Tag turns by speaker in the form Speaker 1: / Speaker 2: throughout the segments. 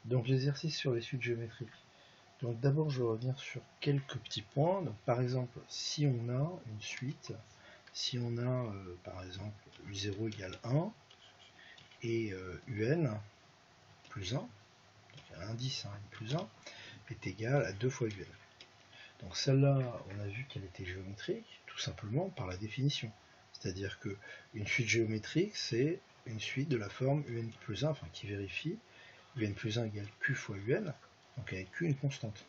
Speaker 1: Donc l'exercice sur les suites géométriques. Donc d'abord je vais revenir sur quelques petits points. Donc, par exemple, si on a une suite, si on a par exemple U0 égale 1 et UN plus 1, donc l'indice N plus 1 est égal à 2 fois UN. Donc celle-là, on a vu qu'elle était géométrique, tout simplement par la définition. C'est-à-dire qu'une suite géométrique, c'est une suite de la forme UN plus 1, enfin qui vérifie UN plus 1 égale Q fois UN, donc avec Q une constante.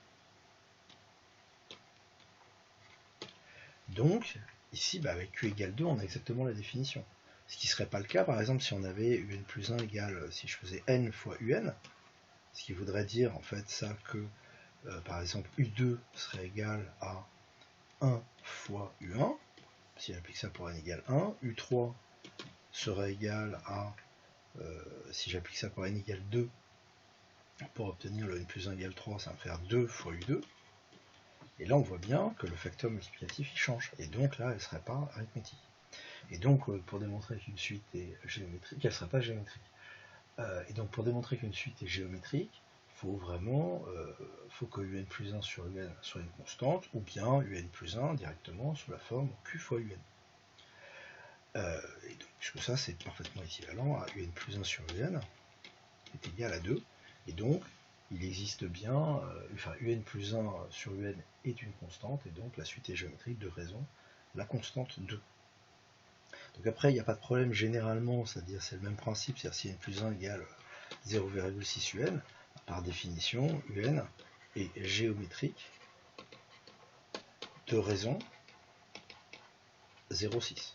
Speaker 1: Donc, ici, avec Q égale 2, on a exactement la définition. Ce qui ne serait pas le cas, par exemple, si on avait UN plus 1 égale, si je faisais N fois UN, ce qui voudrait dire, en fait, ça que, par exemple, U2 serait égal à 1 fois U1, si j'applique ça pour N égale 1, U3 serait égal à, si j'applique ça pour N égale 2, pour obtenir le N plus 1 égale 3, ça va me faire 2 fois U2. Et là, on voit bien que le facteur multiplicatif, il change. Et donc là, elle ne serait pas arithmétique. Et donc, pour démontrer qu'une suite est géométrique, elle ne sera pas géométrique. Et donc, pour démontrer qu'une suite est géométrique, il faut vraiment faut que UN plus 1 sur UN soit une constante, ou bien UN plus 1 directement sous la forme Q fois UN. Et donc, puisque ça, c'est parfaitement équivalent à UN plus 1 sur UN est égal à 2. Et donc, il existe bien, enfin, UN plus 1 sur UN est une constante, et donc la suite est géométrique de raison la constante 2. Donc après, il n'y a pas de problème généralement, c'est-à-dire c'est le même principe, c'est-à-dire si n plus 1 égale 0,6 UN, par définition, UN est géométrique de raison 0,6.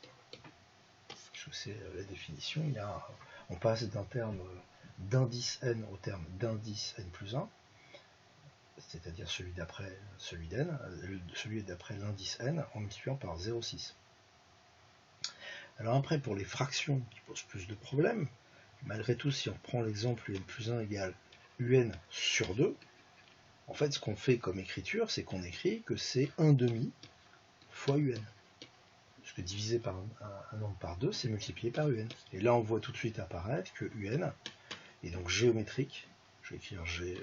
Speaker 1: C'est la définition, on passe d'un terme d'indice n au terme d'indice n plus 1, c'est-à-dire celui d'après celui d'n, celui d'après l'indice n en multipliant par 0,6. Alors après, pour les fractions qui posent plus de problèmes, malgré tout, si on prend l'exemple UN plus 1 égale UN sur 2, en fait, ce qu'on fait comme écriture, c'est qu'on écrit que c'est 1 demi fois UN. Parce que divisé par un nombre par 2, c'est multiplié par UN. Et là, on voit tout de suite apparaître que UN est donc géométrique. Je vais écrire G,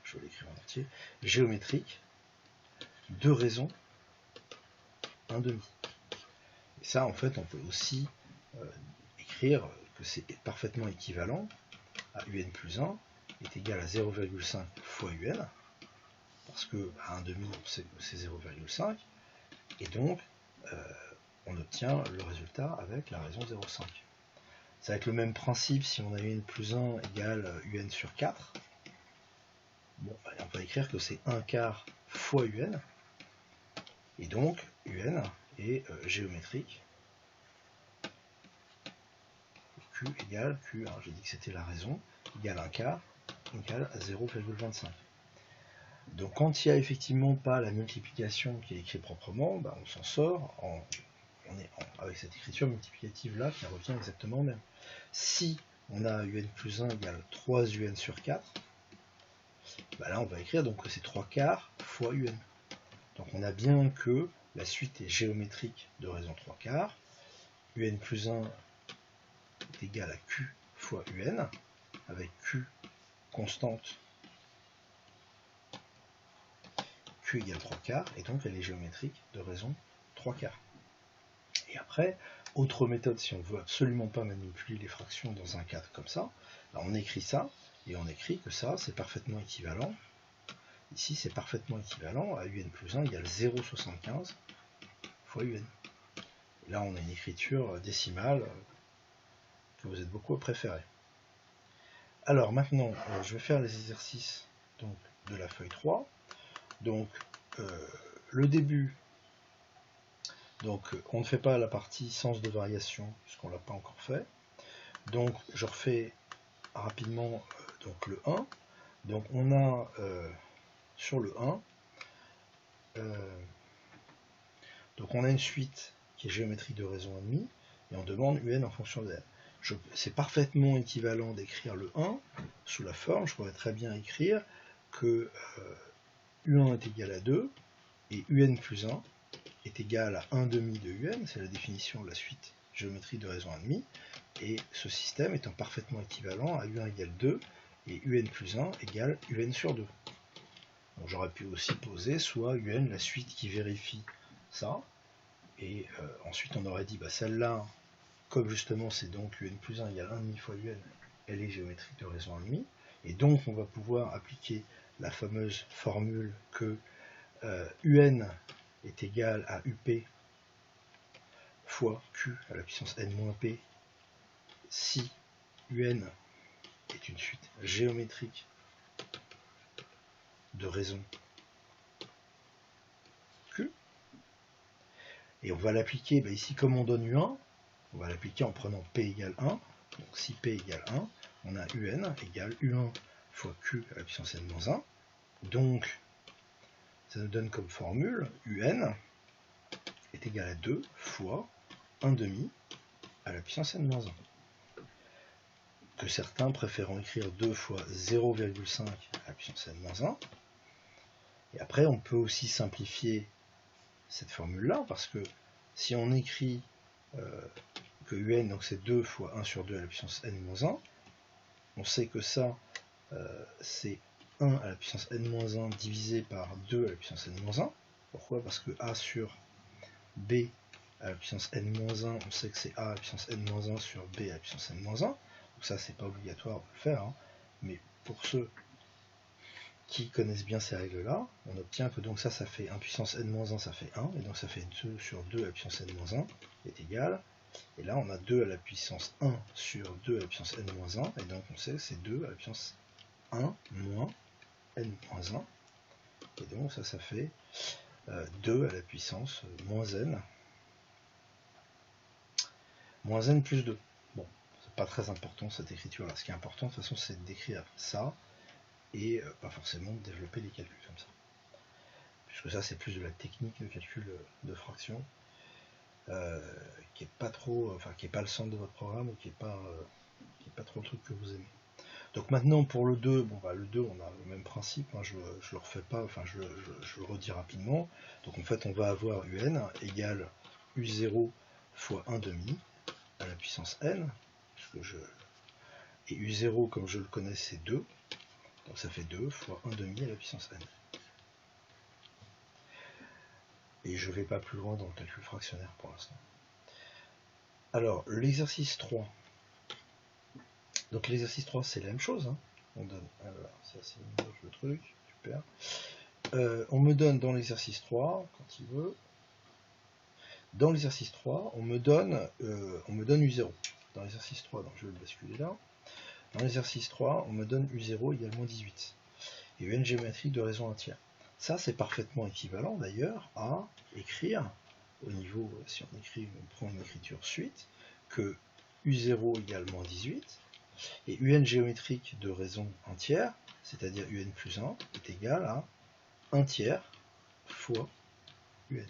Speaker 1: je vais l'écrire en entier. Géométrique de raison 1 demi. Et ça, en fait, on peut aussi écrire que c'est parfaitement équivalent à UN plus 1 est égal à 0,5 fois UN, parce que à 1 demi c'est 0,5, et donc on obtient le résultat avec la raison 0,5. Ça va être le même principe si on a UN plus 1 égale UN sur 4. Bon, on va écrire que c'est 1 quart fois UN, et donc UN est géométrique. Q égale Q, j'ai dit que c'était la raison, égale 1 quart égale à 0,25. Donc quand il n'y a effectivement pas la multiplication qui est écrite proprement, on s'en sort avec cette écriture multiplicative là qui revient exactement au même. Si on a UN plus 1 égale 3 UN sur 4, là on va écrire donc que c'est 3 quarts fois UN. Donc on a bien que la suite est géométrique de raison 3 quarts. UN plus 1 est égal à Q fois UN, avec Q constante, Q égale 3 quarts, et donc elle est géométrique de raison 3 quarts. Et après, autre méthode, si on veut absolument pas manipuler les fractions dans un cadre comme ça, on écrit ça, et on écrit que ça, c'est parfaitement équivalent. Ici, c'est parfaitement équivalent à UN plus 1 égale 0,75 fois UN. Et là, on a une écriture décimale que vous êtes beaucoup à préférer. Alors maintenant, je vais faire les exercices donc, de la feuille 3. Donc, le début, donc on ne fait pas la partie sens de variation, puisqu'on ne l'a pas encore fait. Donc, je refais rapidement donc le 1. Donc, on a sur le 1, donc on a une suite qui est géométrique de raison 1,5, et on demande UN en fonction de n. C'est parfaitement équivalent d'écrire le 1 sous la forme, je pourrais très bien écrire que U1 est égal à 2, et UN plus 1 est égal à 1 demi de UN, c'est la définition de la suite géométrique de raison 1,5, et ce système étant parfaitement équivalent à U1 égale 2, et un plus 1 égale un sur 2. J'aurais pu aussi poser soit un, la suite qui vérifie ça, et ensuite on aurait dit, bah, celle-là, comme justement c'est donc un plus 1 égale 1,5 fois un, elle est géométrique de raison 1,5, et donc on va pouvoir appliquer la fameuse formule que un est égal à up fois q à la puissance n-p si un est une suite géométrique de raison q. Et on va l'appliquer, bah ici comme on donne u1, on va l'appliquer en prenant p égale 1. Donc si p égale 1, on a un égale u1 fois q à la puissance n-1. Donc ça nous donne comme formule un est égal à 2 fois 1,5 à la puissance n-1. Que certains préférant écrire 2 fois 0,5 à la puissance n-1. Et après, on peut aussi simplifier cette formule-là, parce que si on écrit que un, donc c'est 2 fois 1 sur 2 à la puissance n-1, on sait que ça, c'est 1 à la puissance n-1 divisé par 2 à la puissance n-1. Pourquoi? Parce que a sur b à la puissance n-1, on sait que c'est a à la puissance n-1 sur b à la puissance n-1. Donc ça, c'est pas obligatoire de le faire, hein. Mais pour ceux qui connaissent bien ces règles-là, on obtient que donc ça fait 1 puissance n-1, ça fait 1, et donc ça fait 2 sur 2 à la puissance n-1 est égal, et là on a 2 à la puissance 1 sur 2 à la puissance n-1, et donc on sait que c'est 2 à la puissance 1 moins n-1, et donc ça fait 2 à la puissance moins n plus 2. Bon, c'est pas très important cette écriture-là, ce qui est important de toute façon c'est d'écrire ça, et pas forcément de développer des calculs comme ça. Puisque ça c'est plus de la technique de calcul de fraction, qui est pas trop, enfin qui est pas le centre de votre programme, ou qui est pas trop le truc que vous aimez. Donc maintenant pour le 2, bon bah le 2 on a le même principe, hein, je le refais pas, enfin je le redis rapidement. Donc en fait on va avoir un égale u0 fois 1,5 à la puissance n, et u0 comme je le connais c'est 2, donc ça fait 2 fois 1,5 à la puissance n. Et je ne vais pas plus loin dans le calcul fractionnaire pour l'instant. Alors, l'exercice 3. Donc l'exercice 3, c'est la même chose, hein. On donne. Alors, ça c'est le truc, super. On me donne dans l'exercice 3, quand il veut. Dans l'exercice 3, on me donne U0. Dans l'exercice 3, donc je vais le basculer là. Dans l'exercice 3, on me donne U0 égale moins 18. Et une géométrie de raison entière. Ça, c'est parfaitement équivalent d'ailleurs à écrire, au niveau, si on prend une écriture suite, que U0 égale moins 18, et UN géométrique de raison entière, c'est-à-dire UN plus 1, est égal à 1 tiers fois UN.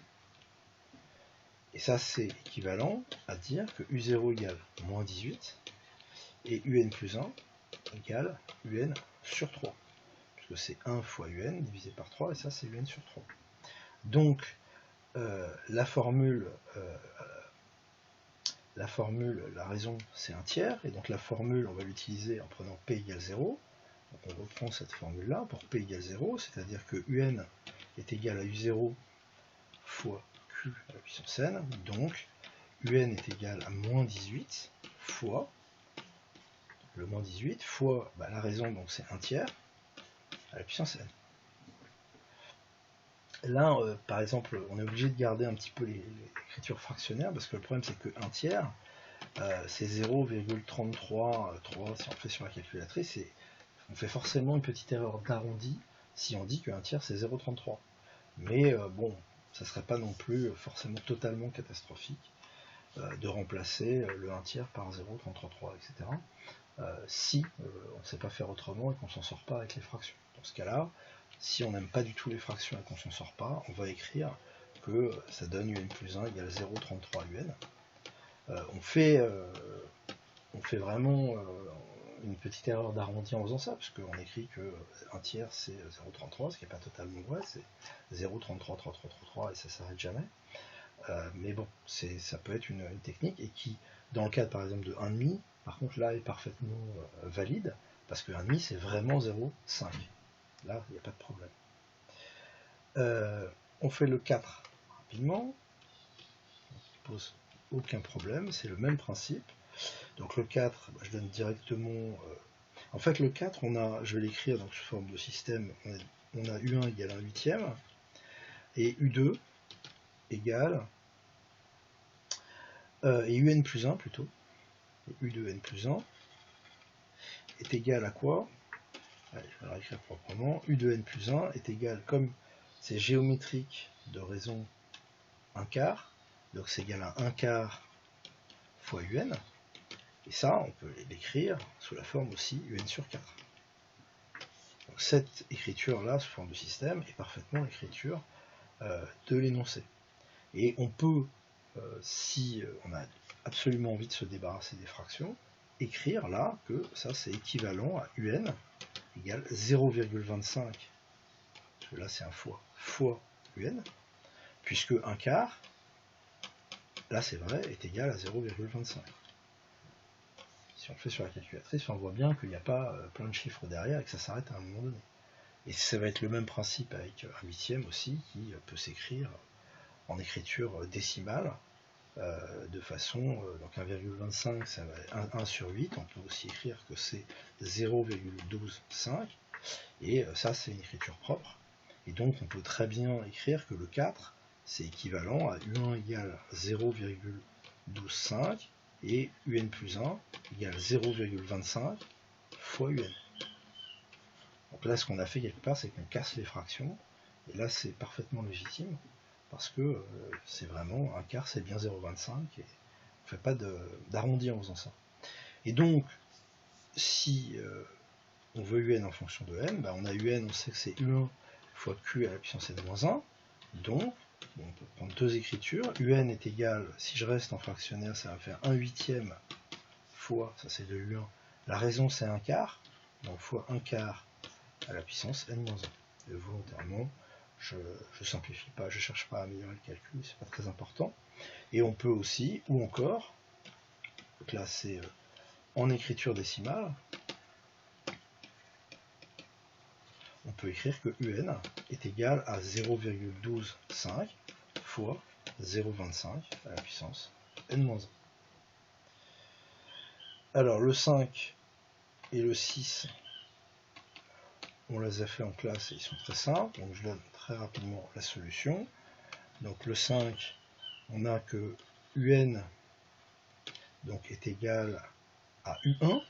Speaker 1: Et ça, c'est équivalent à dire que U0 égale moins 18, et UN plus 1 égale UN sur 3. Puisque c'est 1 fois UN divisé par 3, et ça, c'est UN sur 3. Donc, la formule, la raison, c'est 1 tiers, et donc la formule, on va l'utiliser en prenant P égale 0. Donc on reprend cette formule-là pour P égale 0, c'est-à-dire que UN est égal à U0 fois Q à la puissance n, donc UN est égal à moins 18 fois le moins 18 fois la raison, donc c'est 1 tiers à la puissance n. Là, par exemple, on est obligé de garder un petit peu l'écriture fractionnaire, parce que le problème c'est que 1 tiers, c'est 0,33, si on fait sur la calculatrice, et on fait forcément une petite erreur d'arrondi si on dit que 1 tiers c'est 0,33. Mais bon, ça serait pas non plus forcément totalement catastrophique de remplacer le 1 tiers par 0,333, etc. Si on ne sait pas faire autrement et qu'on s'en sort pas avec les fractions. Dans ce cas-là, si on n'aime pas du tout les fractions et qu'on s'en sort pas, on va écrire que ça donne un plus 1 égale 0,33 un. On fait vraiment une petite erreur d'arrondi en faisant ça, parce qu'on écrit que 1 tiers c'est 0,33, ce qui n'est pas totalement vrai, c'est 0,333333 et ça s'arrête jamais. Mais bon, ça peut être une technique, et qui, dans le cadre par exemple de 1,5, par contre là est parfaitement valide, parce que 1,5 c'est vraiment 0,5. Là, il n'y a pas de problème. On fait le 4 rapidement. Il ne pose aucun problème, c'est le même principe. Donc le 4, je donne directement... en fait, le 4, je vais l'écrire sous forme de système. On a U1 égale 1/8, et U2 égale... et UN plus 1 plutôt. Et U2N plus 1 est égal à quoi? Allez, je vais la réécrire proprement. U2N plus 1 est égal, comme c'est géométrique de raison 1/4, donc c'est égal à 1/4 fois UN. Et ça, on peut l'écrire sous la forme aussi UN sur 4. Donc cette écriture-là, sous forme de système, est parfaitement l'écriture de l'énoncé. Et on peut, si on a absolument envie de se débarrasser des fractions, écrire là que ça c'est équivalent à UN égale 0,25, parce que là c'est un fois UN, puisque 1/4, là c'est vrai, est égal à 0,25. Si on le fait sur la calculatrice, on voit bien qu'il n'y a pas plein de chiffres derrière et que ça s'arrête à un moment donné. Et ça va être le même principe avec 1/8 aussi, qui peut s'écrire en écriture décimale, de façon, donc 1,25 ça va être 1 sur 8, on peut aussi écrire que c'est 0,125, et ça c'est une écriture propre, et donc on peut très bien écrire que le 4 c'est équivalent à U1 égale 0,125 et UN plus 1 égale 0,25 fois UN. Donc là ce qu'on a fait quelque part c'est qu'on casse les fractions, et là c'est parfaitement légitime, parce que c'est vraiment 1/4 c'est bien 0,25, et on ne fait pas d'arrondi en faisant ça. Et donc si on veut UN en fonction de n, on a UN, on sait que c'est U1 fois Q à la puissance n-1, donc on peut prendre deux écritures. UN est égal, si je reste en fractionnaire, ça va faire 1/8 fois, ça c'est de U1, la raison c'est 1/4, donc fois 1/4 à la puissance n-1. Et volontairement, je ne simplifie pas, je ne cherche pas à améliorer le calcul, c'est pas très important. Et on peut aussi, ou encore, donc là c'est en écriture décimale, on peut écrire que UN est égal à 0,125 fois 0,25 à la puissance n-1. Alors le 5 et le 6, on les a fait en classe et ils sont très simples, donc je donne très rapidement la solution. Donc le 5, on a que UN donc, est égal à U1.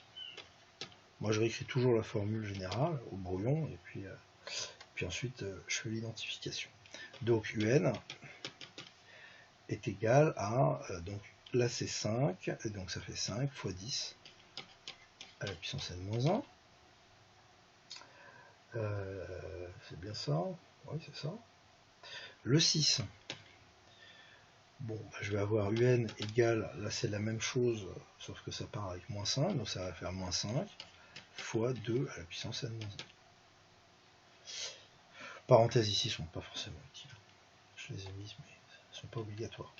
Speaker 1: Moi je réécris toujours la formule générale au brouillon, et puis ensuite je fais l'identification. Donc UN est égal à, donc là c'est 5, et donc ça fait 5 fois 10 à la puissance n-1. C'est bien ça? Oui, c'est ça. Le 6, bon, je vais avoir UN égale, là c'est la même chose, sauf que ça part avec moins 5, donc ça va faire moins 5 fois 2 à la puissance n-1. Parenthèses ici ne sont pas forcément utiles. Je les ai mises, mais elles ne sont pas obligatoires.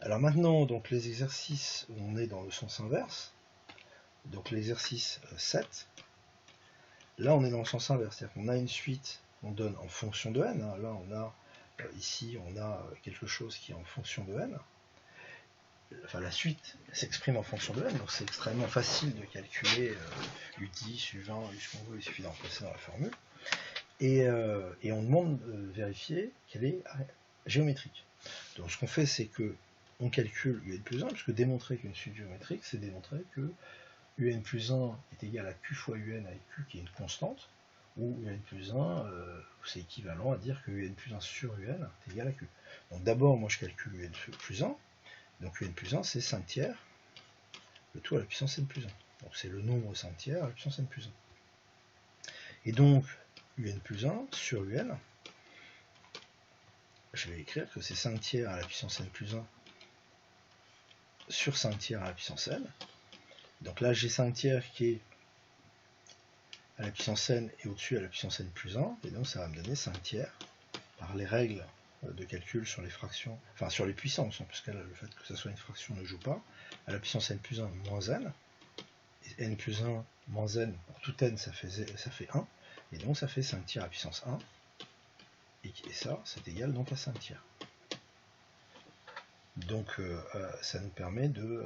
Speaker 1: Alors maintenant, donc les exercices où on est dans le sens inverse, donc l'exercice 7, là on est dans le sens inverse, c'est-à-dire qu'on a une suite, on donne en fonction de n, là on a, ici on a quelque chose qui est en fonction de n, enfin la suite s'exprime en fonction de n, donc c'est extrêmement facile de calculer U10, U20, U ce qu'on veut, il suffit d'en placer dans la formule, et on demande de vérifier qu'elle est géométrique. Donc ce qu'on fait c'est que on calcule UN plus 1, puisque démontrer qu'une suite géométrique, c'est démontrer que UN plus 1 est égal à Q fois UN avec Q qui est une constante, ou UN plus 1, c'est équivalent à dire que UN plus 1 sur UN est égal à Q. Donc d'abord, moi je calcule UN plus 1, donc UN plus 1 c'est 5 tiers, le tout à la puissance n plus 1. Donc c'est le nombre 5 tiers à la puissance n plus 1. Et donc, UN plus 1 sur UN, je vais écrire que c'est 5 tiers à la puissance n plus 1 sur 5 tiers à la puissance n. Donc là, j'ai 5 tiers qui est à la puissance n et au-dessus à la puissance n plus 1, et donc ça va me donner 5 tiers par les règles de calcul sur les fractions, enfin sur les puissances, puisque là, le fait que ça soit une fraction ne joue pas, à la puissance n plus 1 moins n, n plus 1 moins n, pour tout n ça fait 1, et donc ça fait 5 tiers à puissance 1, et ça c'est égal donc à 5 tiers. Donc ça nous permet de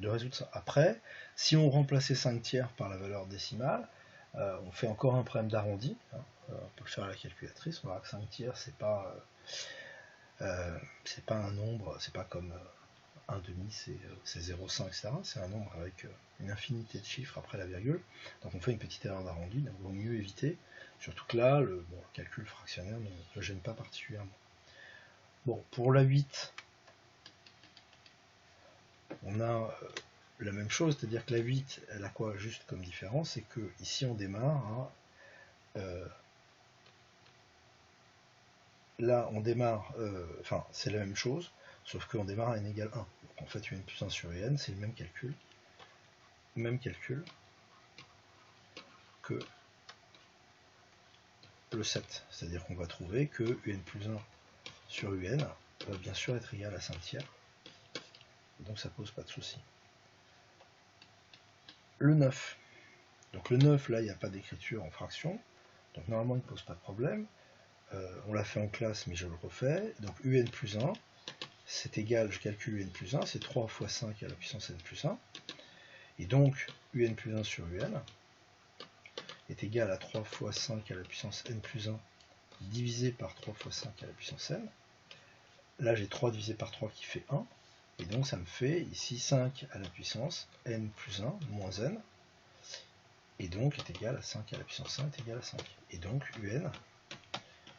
Speaker 1: résoudre ça. Après, si on remplaçait 5 tiers par la valeur décimale, on fait encore un problème d'arrondi, hein. On peut le faire à la calculatrice, on verra que 5 tiers c'est pas un nombre, c'est pas comme 1 demi, c'est 0,5, etc. C'est un nombre avec une infinité de chiffres après la virgule, donc on fait une petite erreur d'arrondi, donc il vaut mieux éviter, surtout que là, le calcul fractionnaire ne gêne pas particulièrement. Bon, pour la 8, on a la même chose, c'est-à-dire que la 8, elle a quoi juste comme différence, c'est que ici on démarre, hein, là on démarre, enfin c'est la même chose, sauf qu'on démarre à n égale 1. Donc en fait un plus 1 sur un, c'est le même calcul que le 7. C'est-à-dire qu'on va trouver que un plus 1 sur un va bien sûr être égal à 5 tiers. Donc ça pose pas de souci. Le 9. Donc le 9, là, il n'y a pas d'écriture en fraction. Donc normalement, il ne pose pas de problème. On l'a fait en classe, mais je le refais. Donc un plus 1, c'est égal, je calcule un plus 1, c'est 3 fois 5 à la puissance n plus 1. Et donc, un plus 1 sur un est égal à 3 fois 5 à la puissance n plus 1 divisé par 3 fois 5 à la puissance n. Là, j'ai 3 divisé par 3 qui fait 1. Et donc, ça me fait ici 5 à la puissance n plus 1 moins n. Et donc, est égal à 5 à la puissance 1 est égal à 5. Et donc, un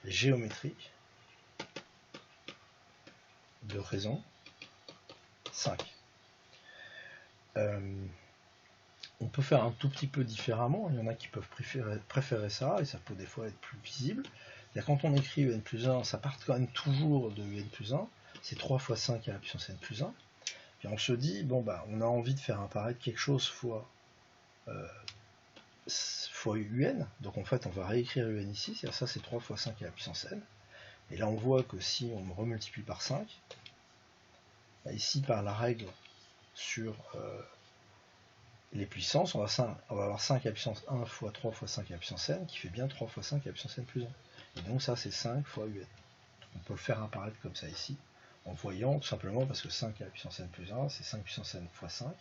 Speaker 1: géométrique de raison 5. On peut faire un tout petit peu différemment. Il y en a qui peuvent préférer ça, et ça peut des fois être plus visible. Quand on écrit n plus 1, ça part quand même toujours de n plus 1. C'est 3 fois 5 à la puissance n plus 1. Et on se dit, bon, bah, on a envie de faire apparaître quelque chose fois un. Donc en fait, on va réécrire un ici. Ça, c'est 3 fois 5 à la puissance n. Et là, on voit que si on remultiplie par 5, bah, ici, par la règle sur les puissances, on va avoir 5 à la puissance 1 fois 3 fois 5 à la puissance n, qui fait bien 3 fois 5 à la puissance n plus 1. Et donc ça, c'est 5 fois un. On peut le faire apparaître comme ça ici, en voyant tout simplement parce que 5 à la puissance n plus 1, c'est 5 puissance n fois 5.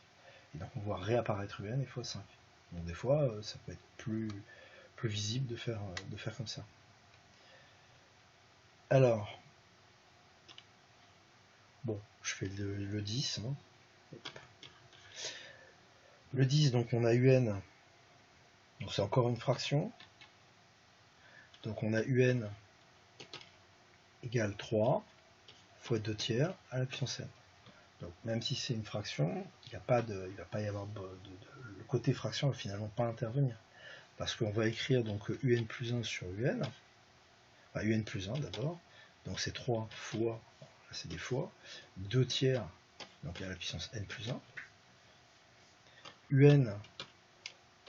Speaker 1: Et donc on voit réapparaître un et fois 5. Donc des fois, ça peut être plus visible de faire comme ça. Alors, bon, je fais le 10. Hein. Le 10, donc on a un, donc c'est encore une fraction. Donc on a un égale 3 fois 2 tiers à la puissance n. Donc même si c'est une fraction, il ne va pas y avoir le côté fraction ne va finalement pas intervenir. Parce qu'on va écrire donc un plus 1 sur un, enfin un plus 1 d'abord, donc c'est 3 fois, là c'est des fois, 2 tiers, donc à la puissance n plus 1,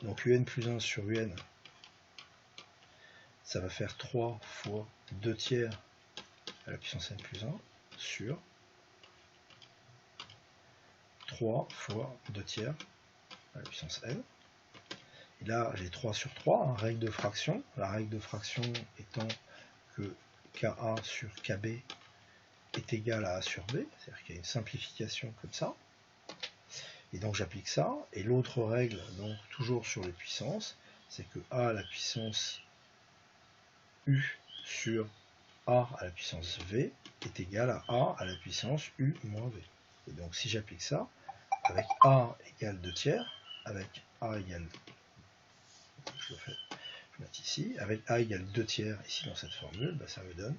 Speaker 1: donc un plus 1 sur un, ça va faire 3 fois 2 tiers à la puissance n plus 1 sur 3 fois 2 tiers à la puissance n. Et là, j'ai 3 sur 3, hein, règle de fraction. La règle de fraction étant que Ka sur Kb est égal à A sur B, c'est-à-dire qu'il y a une simplification comme ça. Et donc j'applique ça. Et l'autre règle, donc toujours sur les puissances, c'est que A à la puissance U sur A à la puissance V est égal à A à la puissance U moins V. Et donc si j'applique ça, avec A égale 2 tiers, avec A égale, je le mets ici, avec A égale 2 tiers ici dans cette formule, bah, ça me donne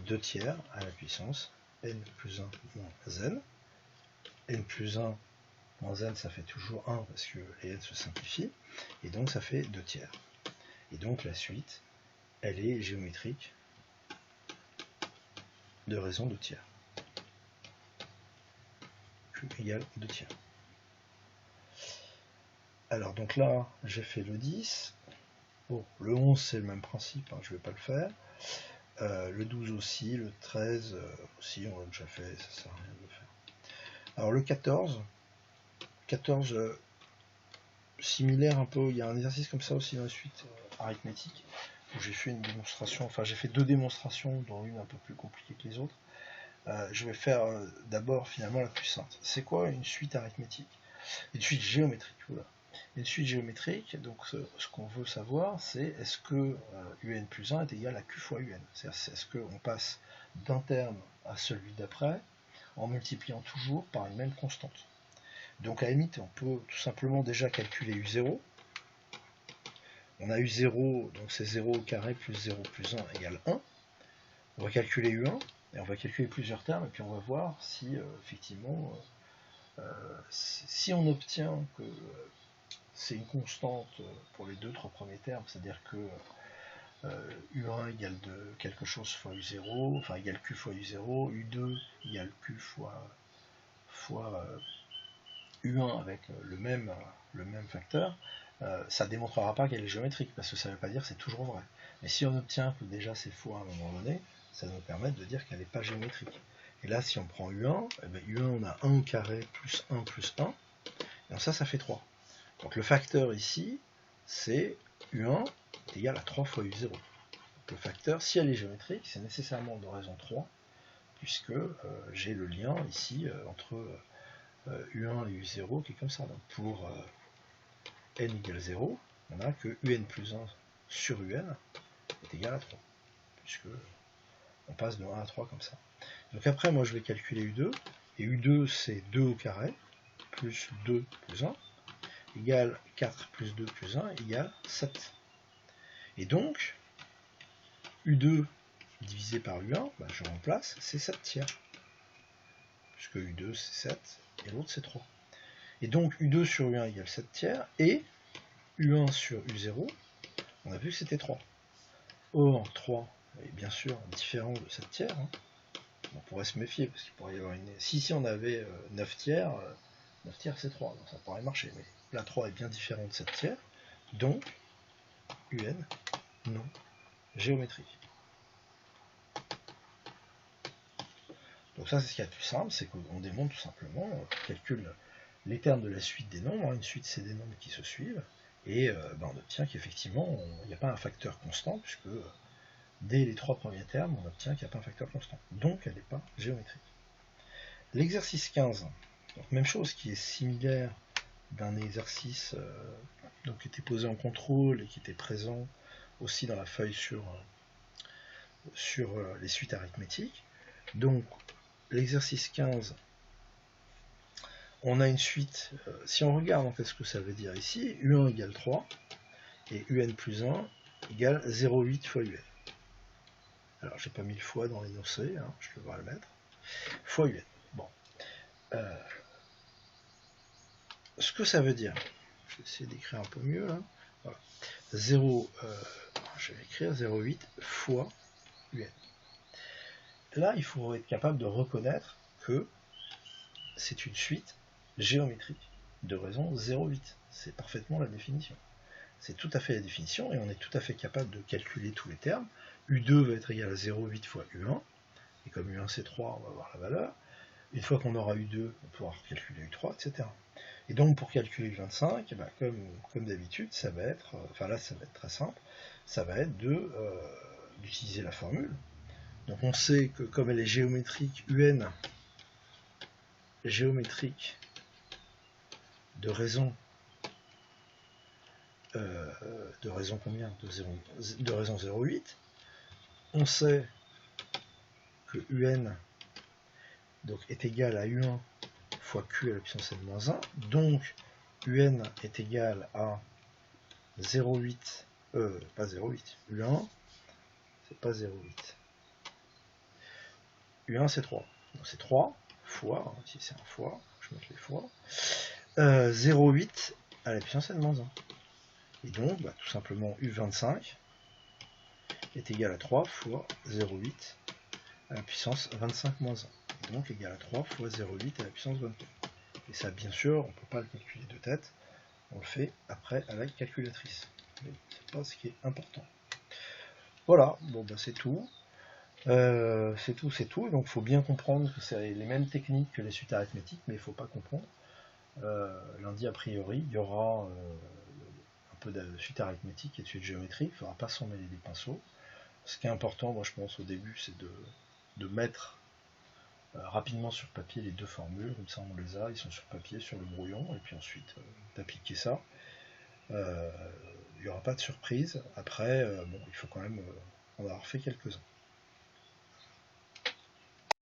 Speaker 1: 2 tiers à la puissance n plus 1 moins n. N plus 1 moins n, ça fait toujours 1 parce que les n se simplifient, et donc ça fait 2 tiers. Et donc la suite, elle est géométrique de raison 2 tiers. Q égale 2 tiers. Alors donc là, j'ai fait le 10. Bon, le 11 c'est le même principe, hein, je ne vais pas le faire. Le 12 aussi, le 13 aussi, on l'a déjà fait, ça sert à rien de le faire. Alors le 14, similaire un peu, il y a un exercice comme ça aussi dans la suite arithmétique, où j'ai fait une démonstration, enfin j'ai fait 2 démonstrations, dont une un peu plus compliquée que les autres. Je vais faire d'abord finalement la plus simple. C'est quoi une suite arithmétique? Une suite géométrique, voilà. Une suite géométrique, donc ce qu'on veut savoir, c'est est-ce que un plus 1 est égal à q fois un? C'est-à-dire est-ce qu'on passe d'un terme à celui d'après en multipliant toujours par une même constante. Donc à la limite, on peut tout simplement déjà calculer u0. On a u0, donc c'est 0 au carré plus 0 plus 1 égale 1. On va calculer u1, et on va calculer plusieurs termes, et puis on va voir si effectivement, si on obtient que c'est une constante pour les 2-3 premiers termes, c'est-à-dire que u1 égale de quelque chose fois u0, enfin égale q fois u0, u2 égale q fois u1 avec le même facteur, ça ne démontrera pas qu'elle est géométrique, parce que ça ne veut pas dire que c'est toujours vrai. Mais si on obtient que déjà c'est faux à un moment donné, ça va nous permettre de dire qu'elle n'est pas géométrique. Et là, si on prend u1, eh bien, u1 on a 1 au carré plus 1 plus 1, et donc ça fait 3. Donc le facteur ici, c'est u1 est égal à 3 fois u0. Donc le facteur, si elle est géométrique, c'est nécessairement de raison 3, puisque j'ai le lien ici entre u1 et u0 qui est comme ça. Donc pour n égale 0, on a que un plus 1 sur un est égal à 3, puisque on passe de 1 à 3 comme ça. Donc après, moi je vais calculer u2, et u2 c'est 2 au carré, plus 2 plus 1, égale 4 plus 2 plus 1, égale 7. Et donc, u2 divisé par u1, bah, je remplace, c'est 7 tiers. Puisque u2 c'est 7, et l'autre c'est 3. Et donc u2 sur u1 égale 7 tiers, et u1 sur u0, on a vu que c'était 3. Or, 3 est bien sûr différent de 7 tiers. Hein. On pourrait se méfier, parce qu'il pourrait y avoir une... Si on avait 9 tiers c'est 3, donc ça pourrait marcher. Mais là, 3 est bien différent de 7 tiers, donc un non géométrique. Donc ça, c'est ce qu'il y a de plus simple, c'est qu'on démontre tout simplement, on calcule les termes de la suite des nombres. Une suite, c'est des nombres qui se suivent, et on obtient qu'effectivement, il n'y a pas un facteur constant, puisque dès les 3 premiers termes, on obtient qu'il n'y a pas un facteur constant. Donc, elle n'est pas géométrique. L'exercice 15, donc même chose, qui est similaire d'un exercice donc, qui était posé en contrôle et qui était présent aussi dans la feuille sur les suites arithmétiques. Donc, l'exercice 15, on a une suite, si on regarde en fait ce que ça veut dire ici, u1 égale 3, et un plus 1 égale 0,8 fois un. Alors, j'ai pas mis le fois dans l'énoncé, hein, je devrais le mettre, fois un. Bon. Ce que ça veut dire, je vais essayer d'écrire un peu mieux là. Voilà. 0, je vais écrire 0,8 fois un. Là, il faut être capable de reconnaître que c'est une suite géométrique de raison 0,8. C'est parfaitement la définition. C'est tout à fait la définition, et on est tout à fait capable de calculer tous les termes. U2 va être égal à 0,8 fois U1, et comme U1 c'est 3, on va avoir la valeur. Une fois qu'on aura U2, on va pouvoir calculer U3, etc. Et donc pour calculer U25, bah, comme d'habitude, ça va être, enfin là ça va être très simple, ça va être d'utiliser la formule. Donc on sait que comme elle est géométrique, UN géométrique de raison combien de raison 0,8, on sait que UN donc, est égal à U1 fois Q à la puissance n-1, donc UN est égal à 0,8, pas 0,8, U1, c'est pas 0,8. U1 c'est 3, donc c'est 3 fois, hein, si c'est un fois, je vais mettre les fois, 0,8 à la puissance n-1. Et donc, bah, tout simplement, U25 est égal à 3 fois 0,8 à la puissance 25 moins 1. Et donc égal à 3 fois 0,8 à la puissance 24. Et ça, bien sûr, on ne peut pas le calculer de tête. On le fait après à la calculatrice. Mais c'est pas ce qui est important. Voilà, bon bah c'est tout. C'est tout. Donc il faut bien comprendre que c'est les mêmes techniques que les suites arithmétiques, mais il ne faut pas comprendre Lundi, a priori, il y aura un peu de suite arithmétique et de suite géométrie. Il ne faudra pas s'en mêler les pinceaux. Ce qui est important, moi je pense au début, c'est de mettre rapidement sur papier les deux formules, comme ça on les a, ils sont sur papier, sur le brouillon, et puis ensuite d'appliquer ça. Il n'y aura pas de surprise. Après, bon, il faut quand même en avoir fait quelques-uns.